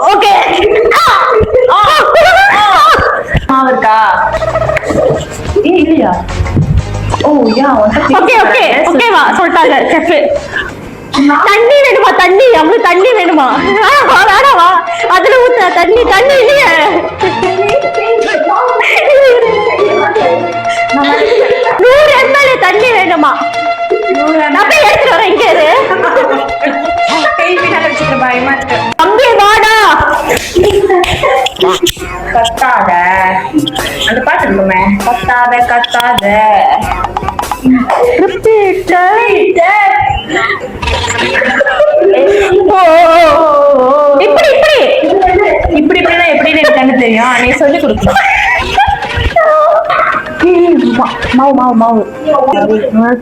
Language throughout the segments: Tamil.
ஓகே மாவு இருக்கா? இல்லையா? ஓ யா ஓகே ஓகே ஓகேவா சொல்லிட்டாங்க செஃப். தண்ணி வேணுமா? தண்ணி அவ்வளவு தண்ணி வேணுமா? வேணாவா? அதுல ஊத்த தண்ணி தண்ணி இல்லையே. 100 ml தண்ணி வேணுமா? நான் போய் எடுத்துட்டு வரேன். இங்க இரு. பயமா இருக்கு. தம்பி வாடா. கத்தாத அந்த பாட்டு இருக்குமே, கத்தாத கத்தாத. இப்படி இப்படி இப்படி இப்படின்னா எப்படின்னு எனக்கு கண்ணு தெரியும், நீ சொல்லி கொடுக்கணும். மாவு மாவு மாவு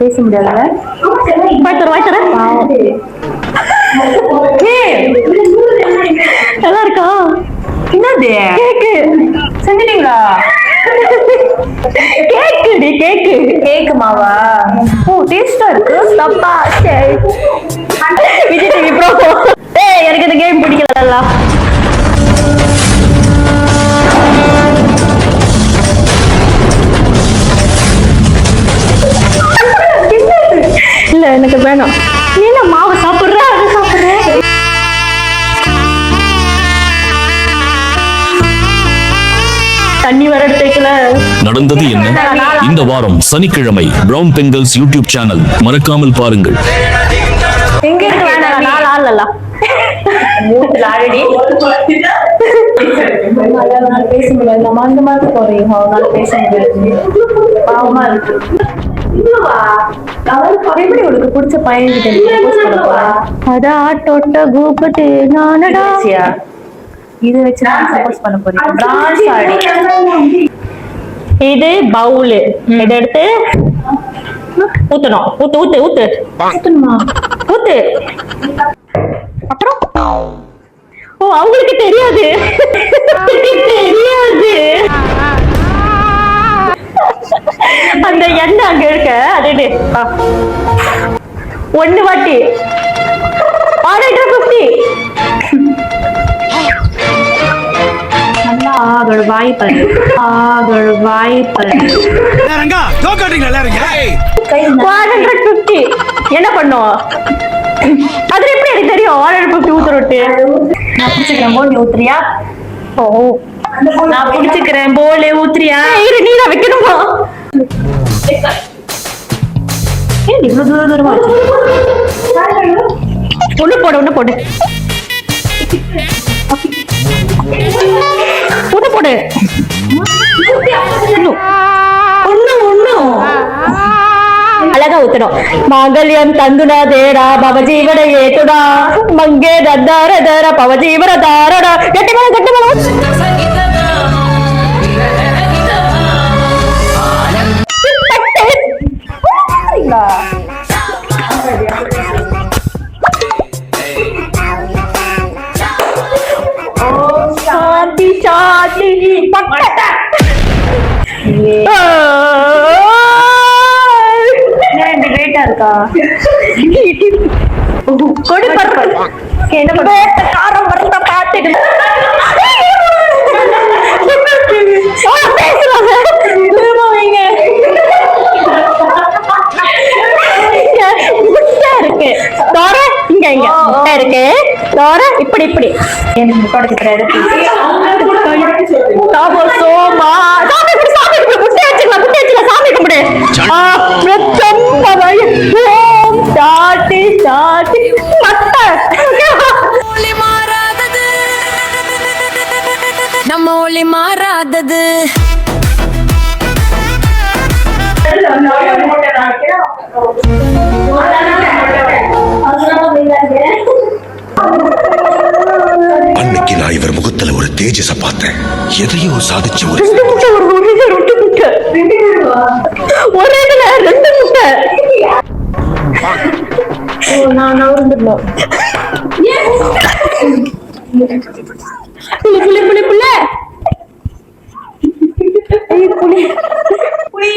பேச முடியாதுல்ல. வாய்த்தர நல்லா இருக்கா? என்னது கேக்கு செஞ்சிட்டீங்களா? கேக்குடி கேக்கு. கேக்கு மாவா? ஓ டேஸ்டா இருக்கு. தப்பா விஜய் டிவி ப்ரோ. ஏய் எனக்கு இந்த கேம் பிடிக்கல. இல்ல எனக்கு வேணும். நீ என்ன மாவு சாப்பிடுற? அது சாப்பிடுற. தண்ணி வர எடுத்துக்கல. நடந்தது என்ன? இந்த வாரம் சனிக்கிழமை பிரவுன் பெங்கல்ஸ் யூடியூப் சேனல் மறக்காமல் பாருங்கள். எங்க இருக்கு? வேணாம் நாலு ஆள் இல்ல. மூத்துல ஆல்ரெடி பேச முடியாது. நம்ம அந்த மாதிரி போறீங்க, அவனால பேச முடியாது. பாவமா இருக்கு. எப்படி உனக்கு பிடிச்ச பையன்கிட்ட அதா தொட்ட கூப்பட்டு நானடா. இது வச்சு நான் சப்போஸ் பண்ண போறேன். பிரான்ஸ் ஆடி. இது பவுல். இத எடுத்து ஊத்தணும். ஊத்து ஊத்து ஊத்து ஊத்தணுமா? ஊத்து. அப்புறம் ஓ அவங்களுக்கு தெரியாது. தெரியாது. அந்த எண்ணெய் அங்க இருக்க அதே ஒண்ணு வாட்டி 150. ஆகட வாய்ப்பது ஆகட வாய்ப்பது 150 என்ன பண்ணும்? அது எப்படி எனக்கு தெரியும்? 150 ஊத்துறோட்டு. நான் பிடிச்சிக்கிறேன். போல் ஊத்துறியா? ஓ நான் பிடிச்சிக்கிறேன். போலே ஊத்துறியா? இரு நீ தான் வைக்கணுமா? ஏன் இவ்வளவு தூரம் தூரமா ஒண்ணு போடு ஒண்ணு போடு ஒண்ணு போடு. அழகா ஊத்தணும். மாங்கல்யம் தந்துடா தேடா பவஜீவன ஏத்துடா மங்கே தத்தார தர பவஜீவன தாரடா. கட்டி மேல கட்டி மேல சாந்தி சாந்தி பக்கட்ட. இருக்கா? கொடி பருப்பு என்ன பண்ண? காரம் வரத பாத்துட்டு பேசுறாங்க. இருக்கு தோர இங்க இங்க இருக்கு தோர இப்படி இப்படி எனக்கு கொடுக்கிறாரு. சோமா சாமி கும்பிடு சாமி கும்பிடு முட்டை வச்சுக்கலாம் சாமி கும்பிடு. ஓம் சாட்டி சாட்டி மட்ட நம்ம ஒளி மாறாதது. அன்னைக்கு நான் இவர் முகத்துல ஒரு தேஜஸ பார்த்தேன். எதையோ சாதிச்ச ஒரு ஒரே இதுல 2 முட்டை. நான் நவர்ந்துடணும். புளி புளி புளி புளி புளி புளி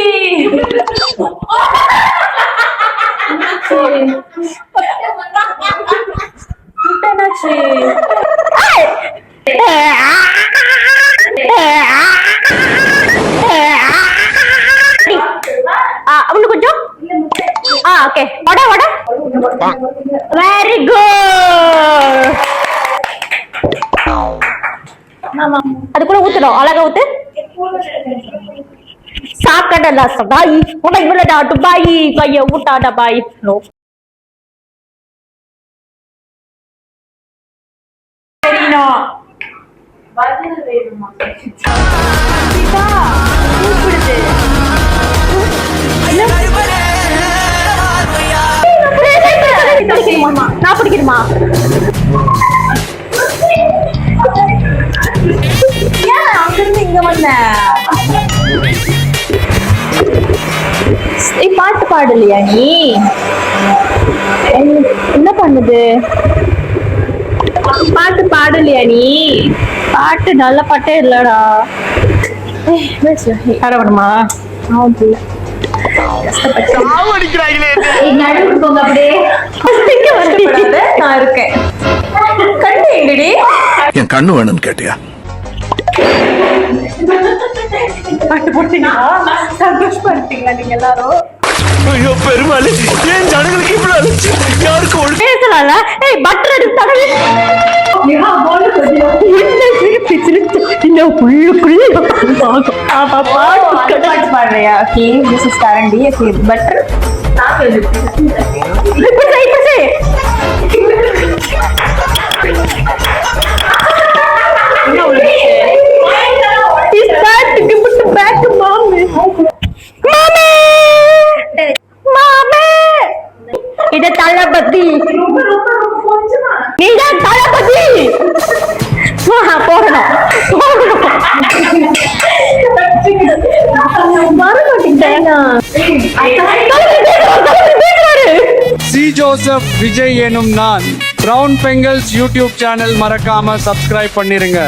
இன்னும் கொஞ்சம் ஓகே வடை வடை வெரி குட் அது கூட ஊத்துடும் அழகா ஊத்து சாக்கடை பாய் உடை விளையாட்டு பாய் கைய ஊட்டாட பாய் நான் பிடிக்கணுமா அங்கிருந்து இங்க வந்த பாட்டு பாடலையா நீ என்ன பண்ணுது பாட்டு பாடலையா நீ பாட்டு நல்ல பாட்டே இல்லடா வரணுமா நடுவுக்கு போங்க அப்படியே நான் இருக்கேன் கண்ணு எங்கடி என் கண்ணு வேணும்னு கேட்டியா பாட்டு போட்டீங்களா சந்தோஷப்படுத்தீங்களா நீங்க எல்லாரும் ஐயோ பெருமாளே ஏன் ஜனங்களுக்கு இவ்வளவு யாருக்கு பேசலாம்ல ஏய் பட்டர் எடுத்து தடவி பாட்டு பாடுறியா திஸ் இஸ் கரண்டி பட்டர் இது தளபதி நீதான் தளபதி போகணும் சி ஜோசப் விஜய் எனும் நான் பிரவுன் பெங்கல்ஸ் யூடியூப் சேனல் மறக்காம சப்ஸ்கிரைப் பண்ணிருங்க.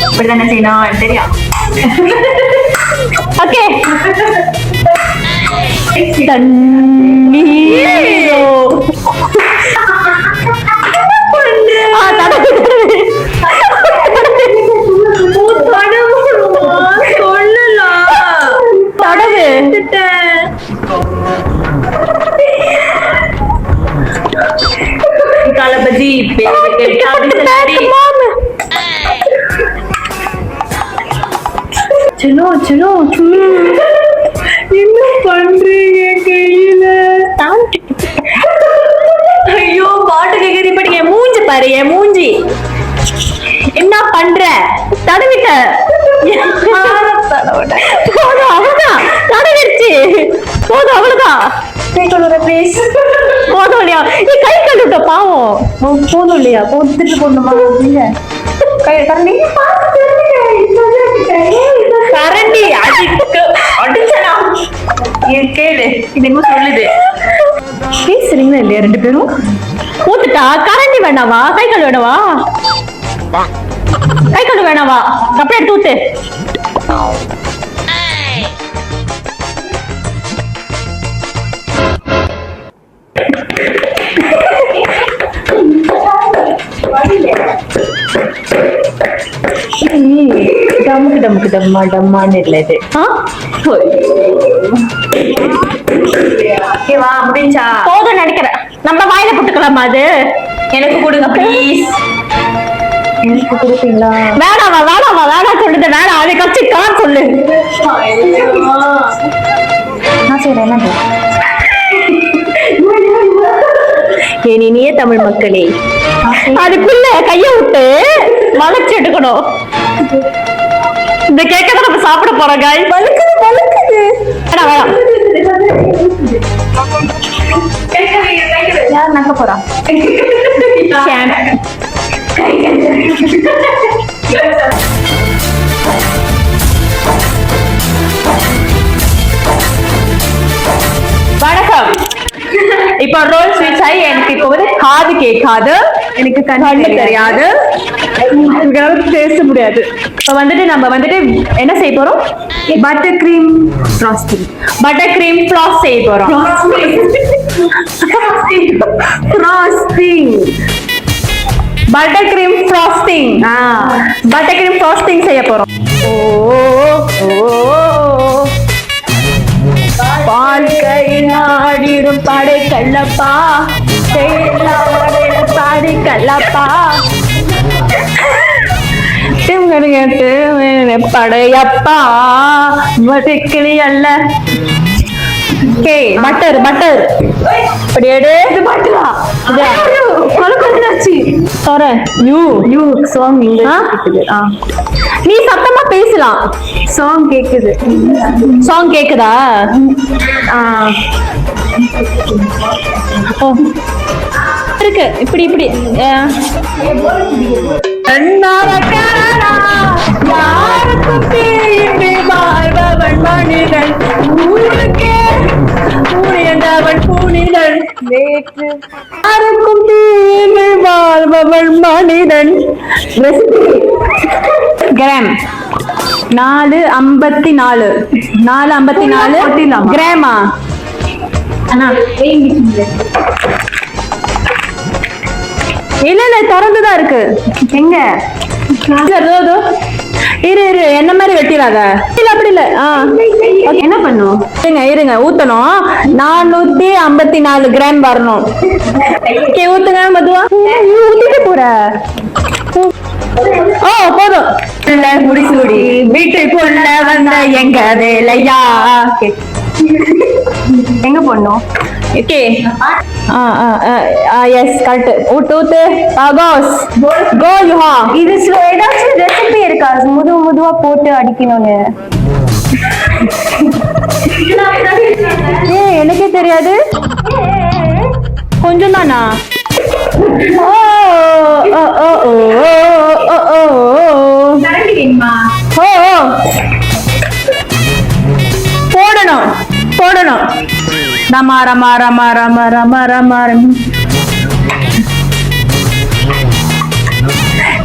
இப்படிதானே செய்யணும் தெரியும். ஓகே தண்ணீரோ தளபதி चलो चलो என்ன பண்றீங்க கையில ஐயோ பாட்டு கேக்குது இப்படி என் மூஞ்சி பாரு என் மூஞ்சி என்ன பண்ற தடவிட்ட போதும் அவ்வளவுதான் தடவிடுச்சு போதும் அவ்வளவுதான் போதும் இல்லையா நீ கை கழுவிட்ட பாவம் போதும் இல்லையா போதுட்டு போடணுமா கை கரண்டி கரண்டி அடிச்சனா கேளு இது என்ன சொல்லுது பேசுறீங்களா இல்லையா ரெண்டு பேரும் ஊத்துட்டா கரண்டி வேணாவா கை கழுவு வேணாவா கை கழுவு வேணாவா அப்படியே எடுத்து ஊத்து டமுக்கு டமுக்கு டம்மா டம்மான்னு இல்லை இது ஓகேவா முடிஞ்சா போதும் நினைக்கிறேன் நம்ம வாயில போட்டுக்கலாமா அது எனக்கு கொடுங்க ப்ளீஸ் எனக்கு கொடுப்பீங்களா வேணாமா வேணாமா வேணாம் சொல்லுது வேணாம் அதை கட்சி கார் சொல்லு நான் செய்றேன் என்ன என் இனிய தமிழ் மக்களே அதுக்குள்ள கைய விட்டு வளைச்சு எடுக்கணும் இந்த கேக்க நம்ம சாப்பிட போறோம் காய் வழுக்குது வழுக்குது வேணாம் யார் நக்க போறா வணக்கம் இப்ப ரோல் ஸ்வீட்ஸ் ஆகி எனக்கு இப்ப வந்து காது கேட்காது எனக்கு கண்ணு தெரியாது பேச முடியாது இப்ப வந்துட்டு நம்ம வந்துட்டு என்ன செய்ய போறோம் butter cream frosting butter cream flaws செய்ய போறோம் frosting butter cream frosting butter cream frosting செய்ய போறோம் ஓ வாழ்க்கையில் ஆடிடும் படை கல்லப்பா பாடி கல்லப்பா படையப்பா கிளி அல்ல பட்டர் பட்டர் அப்படி எடு பட்டரா நீ சத்தமா பேசலாம் சாங் கேக்குது சாங் கேக்குதா இருக்கு இப்படி இப்படி யாருக்கும் தீண்டு வாழ்பவன் மனிதன் ஊருக்கே ஊழியந்தவன் புனிதன் நேற்று யாருக்கும் தீண்டு வாழ்பவன் மனிதன் கிராம் 454 454 கிராமா இல்ல இல்ல திறந்துதான் இருக்கு எங்க இரு இரு என்ன மாதிரி வெட்டிடாத இல்ல அப்படி இல்ல என்ன பண்ணும் இருங்க ஊத்தணும் 454 கிராம் வரணும் ஊத்துங்க மதுவா ஊத்திட்டு போற போதும் முடிச்சு முடி வீட்டுக்குள்ள வந்த எங்க வேலையா எங்க பண்ணும் ஓகே எஸ் கரெக்ட் ஊத்து பாகோஸ் கோ யுஹா இது ஏதாச்சும் ரெசிபி இருக்கா மெதுவா போட்டு அடிக்கணும்னு எனக்கே தெரியாது கொஞ்சம் தானா போடணும் போடணும்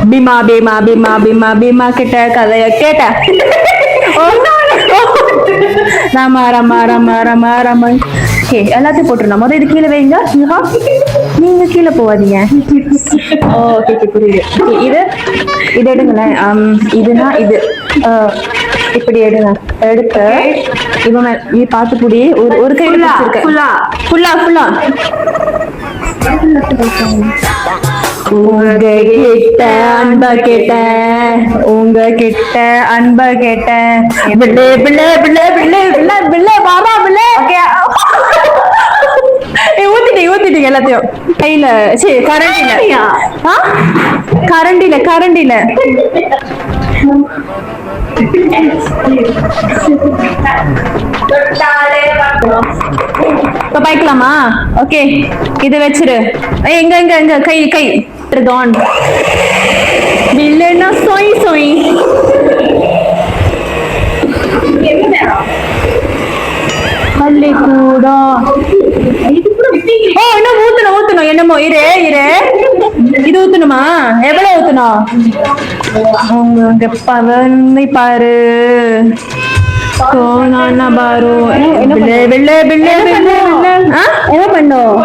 பீமா பீமா பீமா பீமா பீமா கிட்ட கதைய கேட்ட எல்லாத்தையும் போட்டுருந்தா முதல் இது கீழே வைங்க நீங்க கீழே போவாதீங்க ஓகே புரியுது இது இது எடுங்களேன் இதுனா இது இப்படி எடுங்க எடுத்து இவங்க நீ பார்த்து புடி ஒரு கை ஃபுல்லா ஃபுல்லா ஃபுல்லா உங்ககிட்ட அன்பா கேட்டேன் உங்ககிட்ட அன்பா கேட்டேன் பிள்ளை பிள்ளை பிள்ளை பிள்ளை பிள்ளை பிள்ளை பாபா பிள்ளை ஊத்திட்டீங்க எல்லாத்தையும் கையில சரி கரண்டில கரண்டில இப்ப பாய்க்கலாமா ஓகே இது வச்சிரு எங்க எங்க எங்க கை கை தான் இல்லைன்னா சொய் சொய் பள்ளி கூட இன்னும் ஊத்தணும் என்னமோ இரு இரு இது ஊத்தணுமா எவ்வளவு ஊத்தணும் உங்க பவனை பாரு என்ன பண்ணும்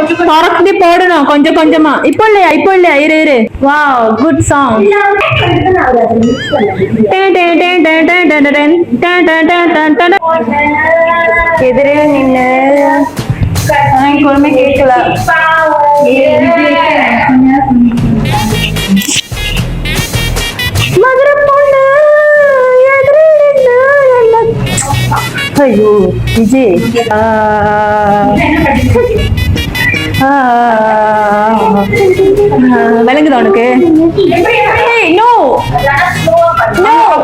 போடணும் கொஞ்சம் கொஞ்சமா இப்போ இல்லையா இரு இரு வாவ் குட் சாங் எதிரே நின்னு ஒண்ணுமே கேட்கல மதுரை பொண்ணு ஐயோ விஜய் விளங்குதா உனக்கு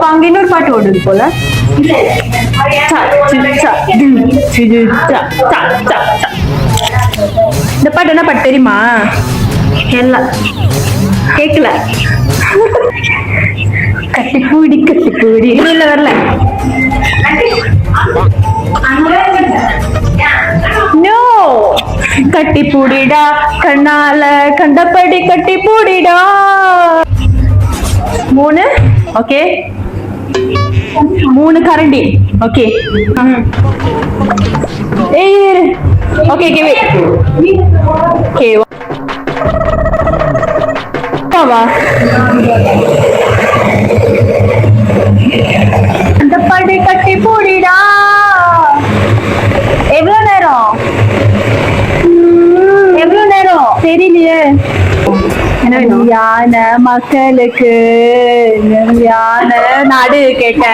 அங்க இன்னொரு பாட்டு ஓடுது போல இந்த பாட்டு என்ன பாட்டு தெரியுமா எல்லாம் கேக்கல கட்டிப்பூடி இல்ல வரல நோ கட்டி பூடிடா கண்ணால கண்டபடி கட்டி பூடிடா 3 ஓகே 3 கரண்டி ஓகே ஏய் ஓகே ஓகே வா கண்டபடி கட்டி பூடிடா தெரியலையே. யான மக்களுக்கு யான நாடு கேட்ட